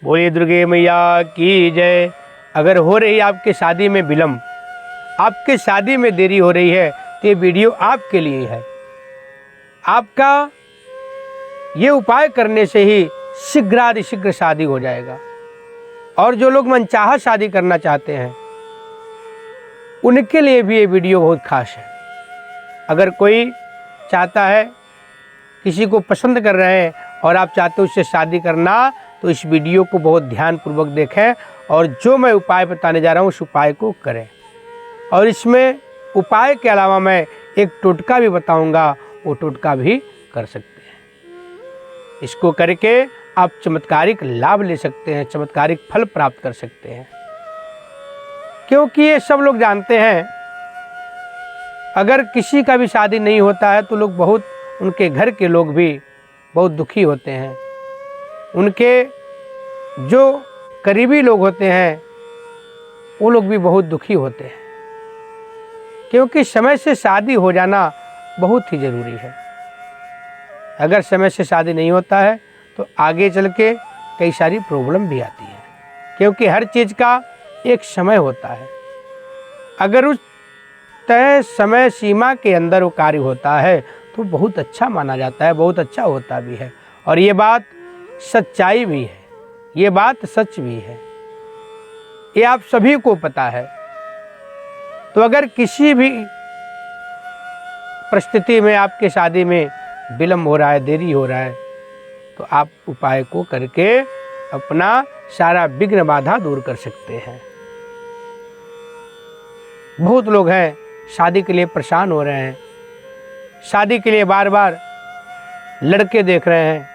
बोलिए दुर्गे मैया की जय। अगर हो रही है आपके शादी में विलम्ब, आपके शादी में देरी हो रही है, तो ये वीडियो आपके लिए है। आपका ये उपाय करने से ही शीघ्रातिशीघ्र शादी हो जाएगा। और जो लोग मनचाहा शादी करना चाहते हैं उनके लिए भी ये वीडियो बहुत खास है। अगर कोई चाहता है, किसी को पसंद कर रहे हैं और आप चाहते हो उससे शादी करना, तो इस वीडियो को बहुत ध्यानपूर्वक देखें और जो मैं उपाय बताने जा रहा हूँ उस उपाय को करें। और इसमें उपाय के अलावा मैं एक टोटका भी बताऊंगा, वो टोटका भी कर सकते हैं। इसको करके आप चमत्कारिक लाभ ले सकते हैं, चमत्कारिक फल प्राप्त कर सकते हैं। क्योंकि ये सब लोग जानते हैं, अगर किसी का भी शादी नहीं होता है तो लोग बहुत, उनके घर के लोग भी बहुत दुखी होते हैं। उनके जो करीबी लोग होते हैं वो लोग भी बहुत दुखी होते हैं, क्योंकि समय से शादी हो जाना बहुत ही ज़रूरी है। अगर समय से शादी नहीं होता है तो आगे चल के कई सारी प्रॉब्लम भी आती है, क्योंकि हर चीज़ का एक समय होता है। अगर उस तय समय सीमा के अंदर वो कार्य होता है तो बहुत अच्छा माना जाता है, बहुत अच्छा होता भी है। और ये बात सच्चाई भी है, ये बात सच भी है, ये आप सभी को पता है। तो अगर किसी भी परिस्थिति में आपके शादी में विलम्ब हो रहा है, देरी हो रहा है, तो आप उपाय को करके अपना सारा विघ्न बाधा दूर कर सकते हैं। बहुत लोग हैं शादी के लिए परेशान हो रहे हैं, शादी के लिए बार बार लड़के देख रहे हैं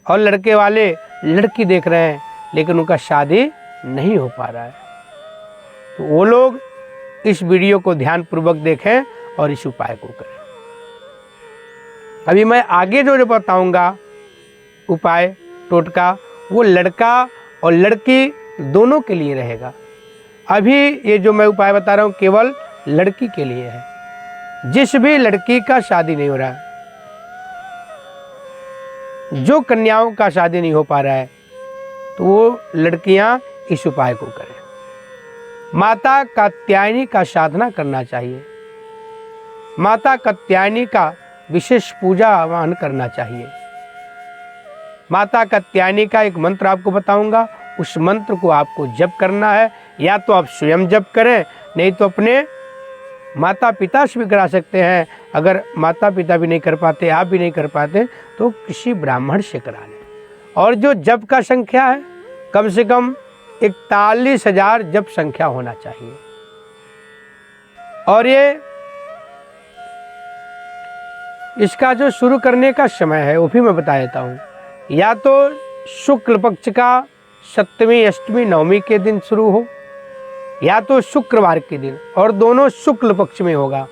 और लड़के वाले लड़की देख रहे हैं, लेकिन उनका शादी नहीं हो पा रहा है। तो वो लोग इस वीडियो को ध्यानपूर्वक देखें और इस उपाय को करें। अभी मैं आगे जो बताऊंगा उपाय टोटका, वो लड़का और लड़की दोनों के लिए रहेगा। अभी ये जो मैं उपाय बता रहा हूँ केवल लड़की के लिए है। जिस भी लड़की का शादी नहीं हो रहा है, जो कन्याओं का शादी नहीं हो पा रहा है, तो वो लड़कियां इस उपाय को करें। माता कात्यायनी का साधना करना चाहिए, माता कात्यायनी का विशेष पूजा आह्वान करना चाहिए। माता कात्यायनी का एक मंत्र आपको बताऊंगा, उस मंत्र को आपको जप करना है। या तो आप स्वयं जप करें, नहीं तो अपने माता पिता से भी करा सकते हैं। अगर माता पिता भी नहीं कर पाते, आप भी नहीं कर पाते, तो किसी ब्राह्मण से करा लें। और जो जप का संख्या है, कम से कम 41,000 जप संख्या होना चाहिए। और ये इसका जो शुरू करने का समय है वो भी मैं बता देता हूँ। या तो शुक्ल पक्ष का 7वीं, 8वीं, 9वीं के दिन शुरू हो, या तो शुक्रवार के दिन, और दोनों शुक्ल पक्ष में होगा,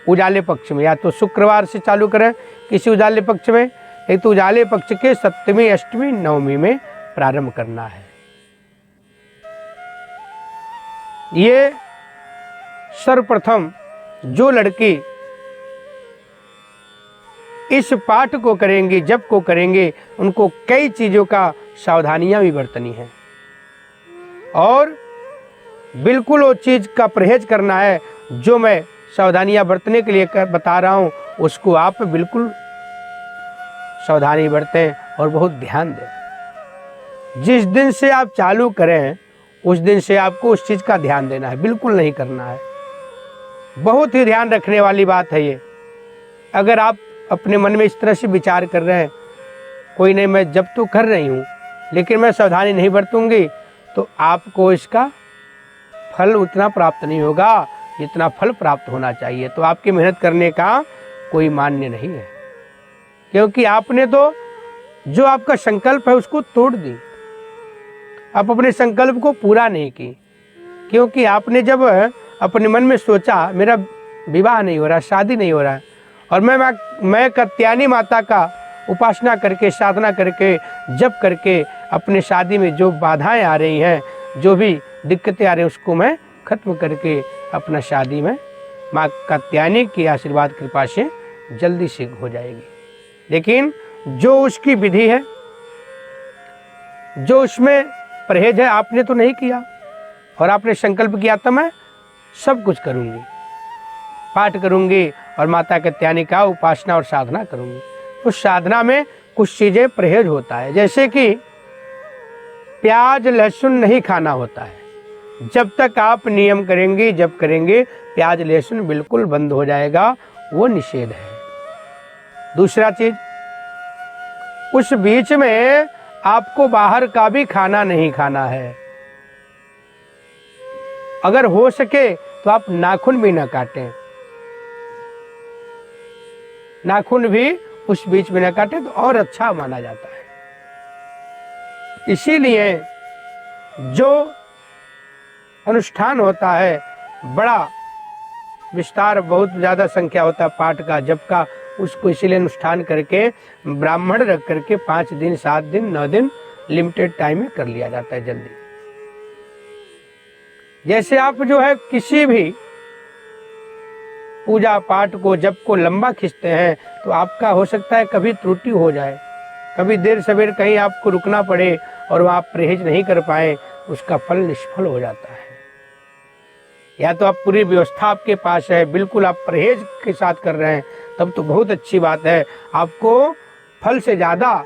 उजाले पक्ष में। या तो शुक्रवार से चालू करें किसी उजाले पक्ष में, नहीं तो उजाले पक्ष के 7वीं, 8वीं, 9वीं में प्रारंभ करना है। ये सर्वप्रथम जो लड़की इस पाठ को करेंगे, जप को करेंगे, उनको कई चीज़ों का सावधानियां भी बरतनी है और बिल्कुल वो चीज़ का परहेज करना है। जो मैं सावधानियां बरतने के लिए बता रहा हूँ, उसको आप बिल्कुल सावधानी बरतें और बहुत ध्यान दें। जिस दिन से आप चालू करें उस दिन से आपको उस चीज़ का ध्यान देना है, बिल्कुल नहीं करना है। बहुत ही ध्यान रखने वाली बात है ये। अगर आप अपने मन में इस तरह से विचार कर रहे हैं, कोई नहीं, मैं जब तो कर रही हूँ लेकिन मैं सावधानी नहीं बरतूंगी, तो आपको इसका फल उतना प्राप्त नहीं होगा जितना फल प्राप्त होना चाहिए। तो आपकी मेहनत करने का कोई मान्य नहीं है, क्योंकि आपने तो जो आपका संकल्प है उसको तोड़ दी, आप अपने संकल्प को पूरा नहीं की। क्योंकि आपने जब अपने मन में सोचा मेरा विवाह नहीं हो रहा, शादी नहीं हो रहा है, और मैं कात्यायनी माता का उपासना करके, साधना करके, जप करके अपने शादी में जो बाधाएं आ रही हैं, जो भी दिक्कतें आ रही हैं, उसको मैं खत्म करके अपना शादी में माँ कात्यायनी की आशीर्वाद कृपा से जल्दी से हो जाएगी। लेकिन जो उसकी विधि है, जो उसमें परहेज है आपने तो नहीं किया, और आपने संकल्प किया था मैं सब कुछ करूंगी, पाठ करूंगी और माता कात्यायनी का उपासना और साधना करूंगी। उस साधना में कुछ चीजें परहेज होता है, जैसे कि प्याज लहसुन नहीं खाना होता है। जब तक आप नियम करेंगे, जब करेंगे, प्याज लहसुन बिल्कुल बंद हो जाएगा, वो निषेध है। दूसरा चीज, उस बीच में आपको बाहर का भी खाना नहीं खाना है। अगर हो सके तो आप नाखून भी ना काटें, नाखून भी उस बीच में ना काटें तो और अच्छा माना जाता है। इसीलिए जो अनुष्ठान होता है बड़ा विस्तार, बहुत ज़्यादा संख्या होता है पाठ का, जप का, उसको इसीलिए अनुष्ठान करके ब्राह्मण रख करके 5 दिन 7 दिन 9 दिन लिमिटेड टाइम में कर लिया जाता है जल्दी। जैसे आप जो है किसी भी पूजा पाठ को जप को लंबा खींचते हैं तो आपका हो सकता है कभी त्रुटि हो जाए, कभी देर सवेर कहीं आपको रुकना पड़े और वह आप परहेज नहीं कर पाए, उसका फल निष्फल हो जाता है। या तो आप पूरी व्यवस्था आपके पास है, बिल्कुल आप परहेज के साथ कर रहे हैं, तब तो बहुत अच्छी बात है, आपको फल से ज़्यादा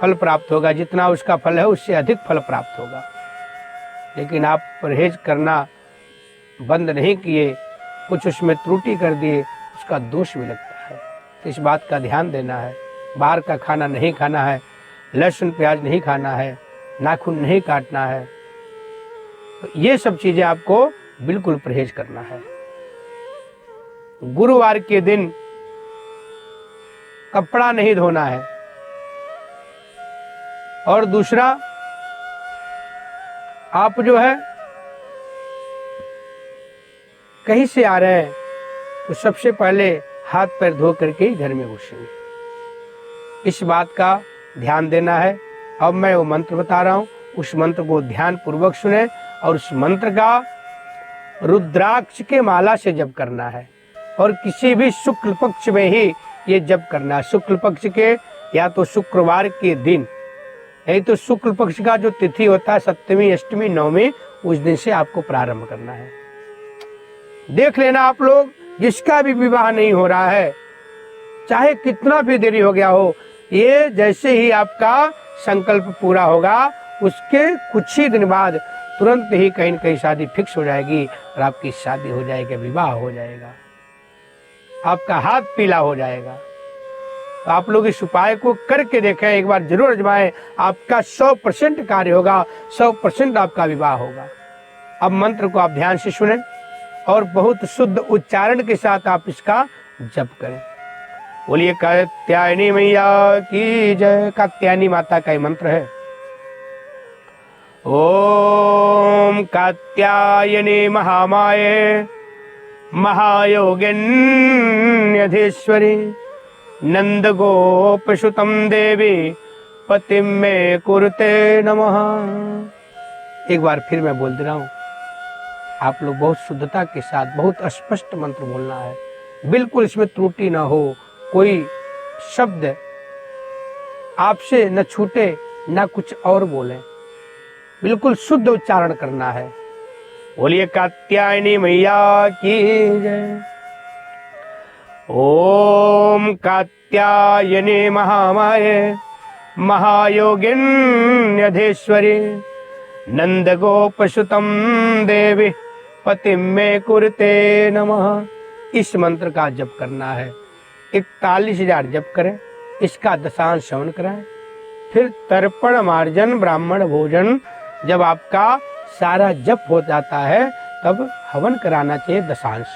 फल प्राप्त होगा, जितना उसका फल है उससे अधिक फल प्राप्त होगा। लेकिन आप परहेज करना बंद नहीं किए, कुछ उसमें त्रुटि कर दिए, उसका दोष भी लगता है। तो इस बात का ध्यान देना है, बाहर का खाना नहीं खाना है, लहसुन प्याज नहीं खाना है, नाखून नहीं काटना है, तो ये सब चीज़ें आपको बिल्कुल परहेज करना है। गुरुवार के दिन कपड़ा नहीं धोना है। और दूसरा, आप जो है कहीं से आ रहे हैं तो सबसे पहले हाथ पैर धो करके ही घर में घुसेंगे, इस बात का ध्यान देना है। अब मैं वो मंत्र बता रहा हूँ, उस मंत्र को ध्यान पूर्वक सुने और उस मंत्र का रुद्राक्ष के माला से जप करना है, और किसी भी शुक्ल पक्ष में ही ये जप करना है। शुक्ल पक्ष के या तो शुक्रवार के दिन, नहीं तो शुक्ल पक्ष का जो तिथि होता है 7वीं 8वीं 9वीं, उस दिन से आपको प्रारंभ करना है। देख लेना आप लोग, जिसका भी विवाह नहीं हो रहा है, चाहे कितना भी देरी हो गया हो, ये जैसे ही आपका संकल्प पूरा होगा उसके कुछ ही दिन बाद तुरंत ही कहीं न कहीं शादी फिक्स हो जाएगी और आपकी शादी हो जाएगी, विवाह हो जाएगा, आपका हाथ पीला हो जाएगा। तो आप लोग इस उपाय को करके देखें, एक बार जरूर आजमाएं, आपका 100% कार्य होगा, 100% आपका विवाह होगा। अब मंत्र को आप ध्यान से सुने और बहुत शुद्ध उच्चारण के साथ आप इसका जप करें। बोलिए कात्यायनी मैया की जय। कात्यायनी माता का मंत्र है, ओम कात्यायनी महामाये महायोगिन्यधीश्वरी नंद गोपसुतम देवी पतिम में कुरुते नमः। एक बार फिर मैं बोल दे रहा हूँ, आप लोग बहुत शुद्धता के साथ बहुत स्पष्ट मंत्र बोलना है, बिल्कुल इसमें त्रुटि ना हो, कोई शब्द आपसे न छूटे न कुछ और बोलें, बिल्कुल शुद्ध उच्चारण करना है। बोलिए कात्यायनी मैया की जय। ओम कात्यायनी महामाये महायोगिन्यधीश्वरी नंद गोपसुतम देवी पतिम में कुरुते नमः। इस मंत्र का जप करना है, 41,000 जप करें, इसका दशांश श्रवण कराएं, फिर तर्पण मार्जन ब्राह्मण भोजन, जब आपका सारा जप हो जाता है तब हवन कराना चाहिए दशांश।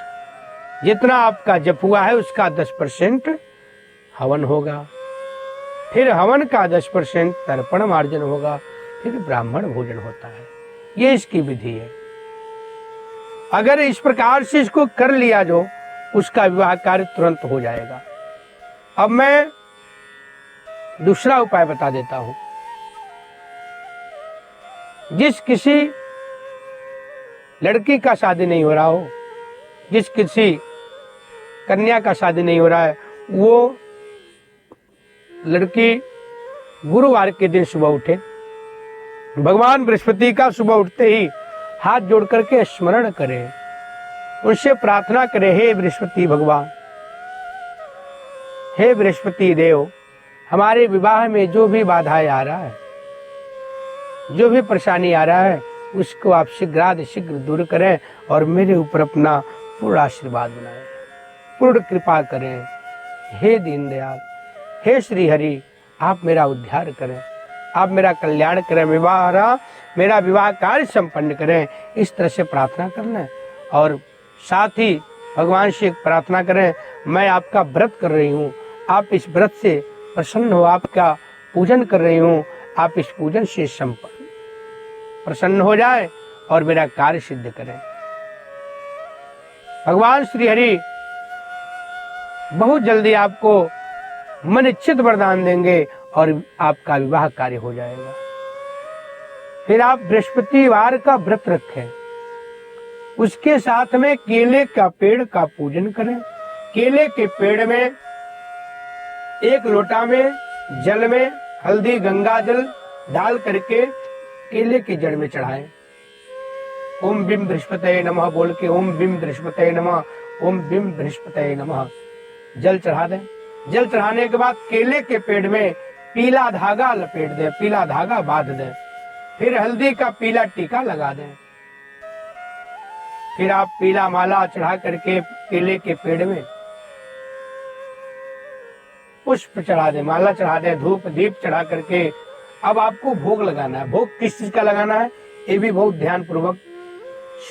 जितना आपका जप हुआ है उसका 10% हवन होगा, फिर हवन का 10% तर्पण मार्जन होगा, फिर ब्राह्मण भोजन होता है। ये इसकी विधि है। अगर इस प्रकार से इसको कर लिया जो, उसका विवाह कार्य तुरंत हो जाएगा। अब मैं दूसरा उपाय बता देता हूं। जिस किसी लड़की का शादी नहीं हो रहा हो, जिस किसी कन्या का शादी नहीं हो रहा है, वो लड़की गुरुवार के दिन सुबह उठे, भगवान बृहस्पति का सुबह उठते ही हाथ जोड़ करके स्मरण करें, उनसे प्रार्थना करें, हे बृहस्पति भगवान, हे बृहस्पति देव, हमारे विवाह में जो भी बाधाएं आ रहा है, जो भी परेशानी आ रहा है, उसको आप शीघ्र दूर करें और मेरे ऊपर अपना पूर्ण आशीर्वाद बनाएं, पूर्ण कृपा करें। हे दीनदयाल, हे श्री हरि, आप मेरा उद्धार करें, आप मेरा कल्याण करें, मेरा विवाह कार्य संपन्न करें। इस तरह से प्रार्थना करना है। और साथ ही भगवान से एक प्रार्थना करें, मैं आपका व्रत कर रही हूँ, आप इस व्रत से प्रसन्न हो, आपका पूजन कर रही हूँ, आप इस पूजन से प्रसन्न हो जाए और मेरा कार्य सिद्ध करें। भगवान श्री हरि बहुत जल्दी आपको मन इच्छित वरदान देंगे और आपका विवाह कार्य हो जाएगा। फिर आप बृहस्पतिवार का व्रत रखें, उसके साथ में केले का पेड़ का पूजन करें। केले के पेड़ में एक लोटा में जल में हल्दी गंगा जल डाल करके केले की जड़ में चढ़ाएं। ओम बिम बृहस्पतये नमः बोल के ओम बिम बृहस्पतये नमः, ओम बिम बृहस्पतये नमः जल चढ़ा दें। जल चढ़ाने के बाद केले के पेड़ में पीला धागा लपेट दें, पीला धागा बांध दें। फिर हल्दी का पीला टीका लगा दें। फिर आप पीला माला चढ़ा करके केले के पेड़ में पुष्प चढ़ा दें, माला चढ़ा दें, धूप दीप चढ़ा करके अब आपको भोग लगाना है। भोग किस चीज का लगाना है ये भी बहुत ध्यान पूर्वक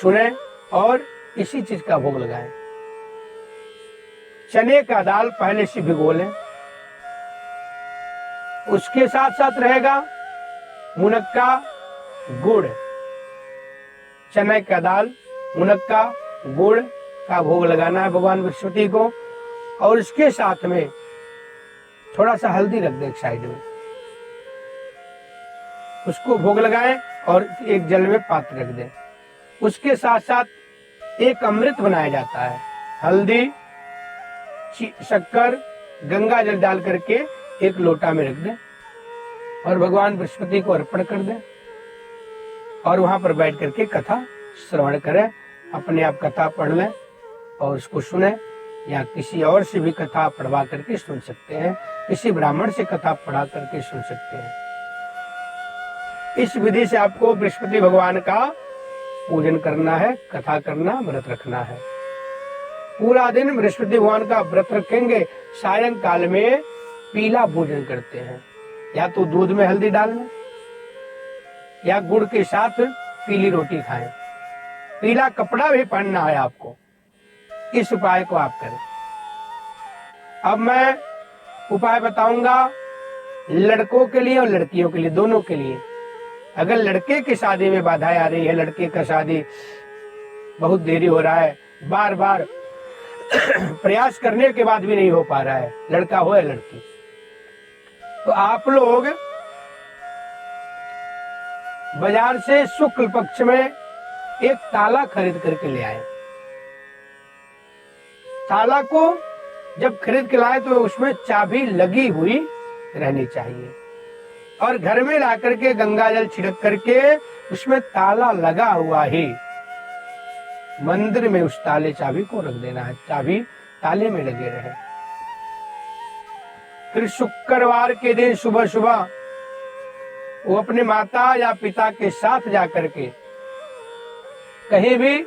सुने और इसी चीज का भोग लगाएं। चने का दाल पहले से भिगो लें, उसके साथ साथ रहेगा मुनक्का गुड़। चने का दाल मुनक्का गुड़ का भोग लगाना है भगवान बृहस्पति को। और इसके साथ में थोड़ा सा हल्दी रख दें एक साइड में, उसको भोग लगाएं और एक जल में पात्र रख दें। उसके साथ साथ एक अमृत बनाया जाता है, हल्दी शक्कर गंगा जल डाल करके एक लोटा में रख दें और भगवान बृहस्पति को अर्पण कर दें और वहां पर बैठ करके कथा श्रवण करें। अपने आप कथा पढ़ लें और उसको सुने, या किसी और से भी कथा पढ़वा करके सुन सकते हैं, किसी ब्राह्मण से कथा पढ़ा करके सुन सकते हैं। इस विधि से आपको बृहस्पति भगवान का पूजन करना है, कथा करना, व्रत रखना है। पूरा दिन बृहस्पति भगवान का व्रत रखेंगे। सायंकाल में पीला भोजन करते हैं, या तो दूध में हल्दी डाल लें या गुड़ के साथ पीली रोटी खाएं। पीला कपड़ा भी पहनना है आपको। इस उपाय को आप करें। अब मैं उपाय बताऊंगा लड़कों के लिए और लड़कियों के लिए, दोनों के लिए। अगर लड़के की शादी में बाधाएं आ रही है, लड़के का शादी बहुत देरी हो रहा है, बार बार प्रयास करने के बाद भी नहीं हो पा रहा है, लड़का हो या लड़की, तो आप लोग बाजार से शुक्ल पक्ष में एक ताला खरीद करके ले आए। ताला को जब खरीद के लाए तो उसमें चाबी लगी हुई रहनी चाहिए और घर में ला करके गंगा जल छिड़क करके उसमें ताला लगा हुआ ही मंदिर में उस ताले चाबी को रख देना है। चाबी ताले में लगे रहे। फिर शुक्रवार के दिन सुबह सुबह वो अपने माता या पिता के साथ जाकर के कहीं भी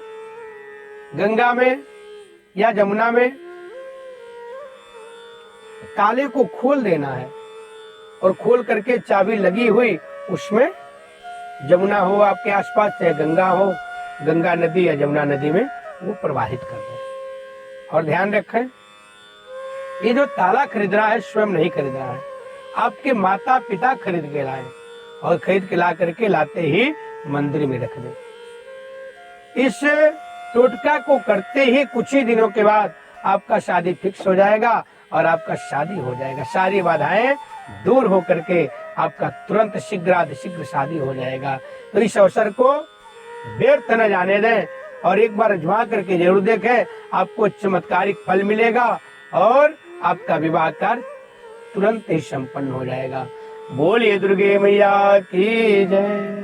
गंगा में या जमुना में ताले को खोल देना है और खोल करके चाबी लगी हुई उसमें, जमुना हो आपके आसपास चाहे गंगा हो, गंगा नदी या जमुना नदी में वो प्रवाहित कर दें। और ध्यान रखें ये जो ताला खरीद रहा है स्वयं नहीं खरीद रहा है, आपके माता पिता खरीद के लाए और खरीद के ला करके लाते ही मंदिर में रख दें। इस टोटका को करते ही कुछ ही दिनों के बाद आपका शादी फिक्स हो जाएगा और आपका शादी हो जाएगा। सारी बाधाएं दूर हो करके आपका तुरंत शीघ्र शादी हो जाएगा। तो इस अवसर को व्यर्थ न जाने दें और एक बार आजमा करके जरूर देखें, आपको चमत्कारिक फल मिलेगा और आपका विवाह कार्य तुरंत ही संपन्न हो जाएगा। बोलिए दुर्गे मैया की जय।